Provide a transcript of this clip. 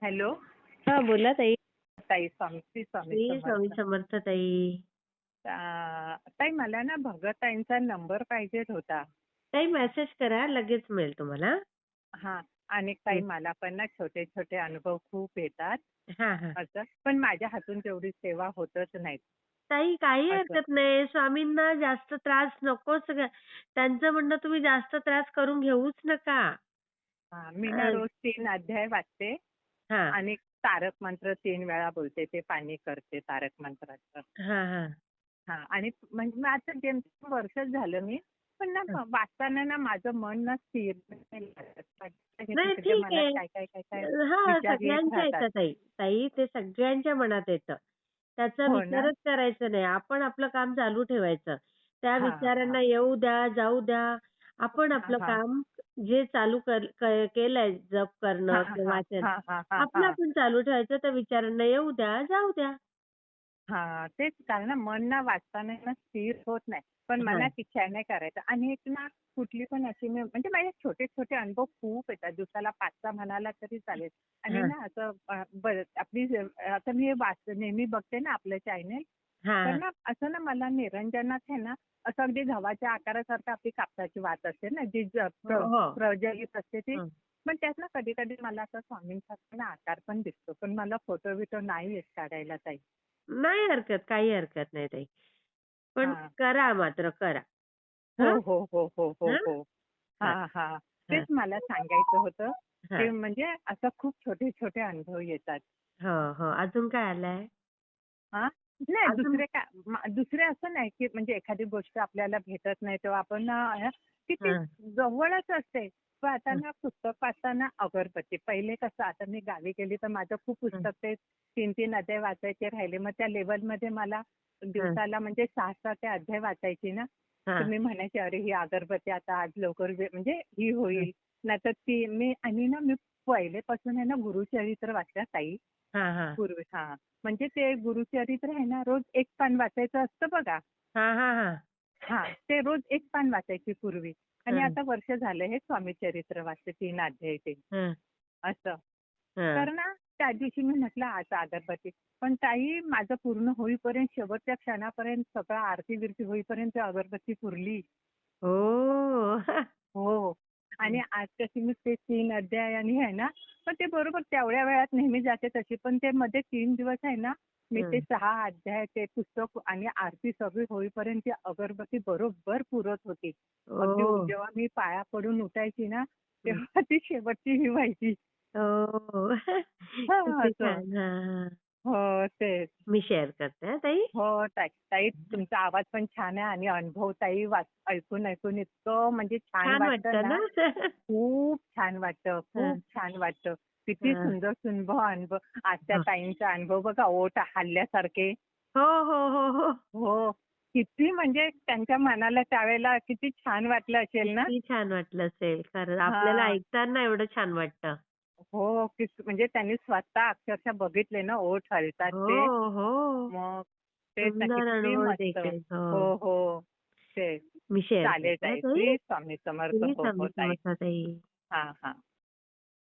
Hello. हां, बोला ताई. ताई श्री स्वामी श्री स्वामी समर्थ. समर्थ ताई. ताई मला ना भगतताईंचा नंबर पाहिजे होता. ताई मेसेज करा, लगेच मिळेल तुम्हाला. हां. आणि ताई हं. मला पण ना छोटे छोटे अनुभव खूप येतात. हां, हां. असं पण माझ्या हातून तेवढी सेवा होतच नाही. ताई काही असं. हरकत नाही. स्वामींना जास्त त्रास नकोच त्यांचं म्हणणं तुम्ही जास्त त्रास करून घेऊच नका. मी ना अ, रोज 3 अध्याय वाचते हां. आणि तारक मंत्र 3 वेळा बोलते. ते पाणी करते तारक मंत्राचं. हां, हां. हां. आणि म्हणजे मग आता जेमतेम वर्षच झालं मी. पण ना हं. वाचताना ना माझं मन ना स्थिर नाही लागत. नाही तिकडच्या ठीक मनात आहे. काय, काय, काय, काय हां, विचार येत सगळ्यांच्या राहतात. येतं ताई. ताई ते सगळ्यांच्या मनात येतं. त्याचा हो ना? विचारच करायचा नाही. आपण आपलं काम चालू ठेवायचं. त्या हां, हां. विचारांना येऊ द्या, जाऊ द्या. आपण हां, आपलं हां. काम जे चालू केलंय जप हां, करणं किंवा हां. वाचन, हां, हां, हां, आपलं हां. आपण चालू ठेवायचं. त्या विचारांना येऊ द्या, जाऊ द्या. हां, तेच कारण ना मन ना वाचताना ना स्थिर होत नाही. पण हां, मनात इच्छा नाही करायचं. आणि एक ना कुठली पण अशी मी म्हणजे माझे छोटे-छोटे अनुभव खूप येतात. दिवसाला 5-6 म्हणाला तरी चालेल. आणि हां, ना असं बरं आपली आता मी नेहमी बघते ना आपलं चॅनल. तर हां. ना असं ना मला निरंजनात आहे ना असं अगदी गव्हाच्या आकारासारखं आपली कापसाची वात असते ना जी हो, हो. प्रज्वलित असते ती. हं. पण त्यात ना कधी-कधी मला असं स्वामींसारखा ना आकार पण दिसतो. पण मला फोटो-बिटो नाही येत काढायला ताई. नाही हरकत, काही हरकत नाही ताई. पण हां. करा मात्र करा. हो, हं? हो, हो, हो, हो, हं? हो. हां, हां, हां. तेच हां, मला सांगायचं होतं, की हां. म्हणजे असं खूप छोटे-छोटे अनुभव येतात. हो, हो. अजून काय आलंय? हां. नाही अजून दुसरे असं नाही, की म्हणजे एखादी गोष्ट आपल्याला भेटत नाही तेव्हा आपण की ती हां, जवळच असते. पण आता हं, ना पुस्तक वाचताना अगरबत्ती. पहिले कसं आता मी गावी गेली तर माझं खूप हं, पुस्तक ते 3-3 अध्याय वाचायचे राहिले. मग त्या लेव्हलमध्ये मला हं, दिवसाला म्हणजे 6-6 ते अध्याय वाचायची ना, तर हां, मी म्हणायचे, "अरे ही अगरबत्ती आता आज लवकर म्हणजे ही हं. होईल." नाहीतर ती मी आणि ना मी पहिलेपासून आहे ना गुरुचरित्र वाचलं ताई. हां, हां. पूर्वी हां. म्हणजे ते गुरुचरित्र आहे ना, रोज एक पान वाचायचं असतं बघा. हां, हां, हां. हां, ते रोज एक पान वाचायची पूर्वी. आणि हं, आता वर्ष झालं हे स्वामी चरित्र वाचते 3 अध्याय ते. हं, असं. हं. तर ना त्या दिवशी मी म्हटलं आज अगरबत्ती. पण ताई माझं पूर्ण होईपर्यंत शेवटच्या क्षणापर्यंत सगळं आरती-बिरती होईपर्यंत अगरबत्ती पुरली. ओह! हो. आणि हं, आज कशी मी ते 3 अध्याय आणि आहे ना, पण ते बरोबर तेवढ्या वेळात नेहमी जाते तशी. पण ते मध्ये 3 दिवस आहे ना, मी ते हं. 6 अध्याय ते पुस्तक आणि आरती सगळी होईपर्यंत ती अगरबत्ती बरोबर पुरत होती. अगदी ओह! जेव्हा मी पाया पडून उठायची ना, हं. तेव्हा ती शेवटची ही व्हायची. ओह! हां, किती असं. छान. हां, हां. हो, तेच. मी शेअर करते हां ताई. हो, ताई. ताई तुमचा आवाज पण छान आहे आणि अनुभव ताई ऐकून ऐकून इतकं म्हणजे छान छान वाटतं वाटतं ना. ना? खूप छान वाटतं, खूप हं, छान वाटतं. किती हं. सुंदर सुंदर अनुभव. आज त्या हो. ताईंचा अनुभव बघा ओठ हलल्यासारखे. हो, हो, हो, हो. हो. किती म्हणजे त्यांच्या मनाला त्यावेळेला किती छान वाटलं असेल ना? किती छान वाटलं असेल. खरंच आपल्याला हां. ऐकताना एवढं छान वाटतं. हो. म्हणजे त्यांनी स्वतः अक्षरशः बघितले ना ओठ हलतात हो, ते. हो. मग तेच ना सुंदर किती अनुभव मस्त. देखील. हो, हो. हो. तेच. मी शेअर चालेल करते हां ताई. ताई. श्री स्वामी समर्थ. श्री हो, हो स्वामी ताई. समर्थ ताई. हां, हां.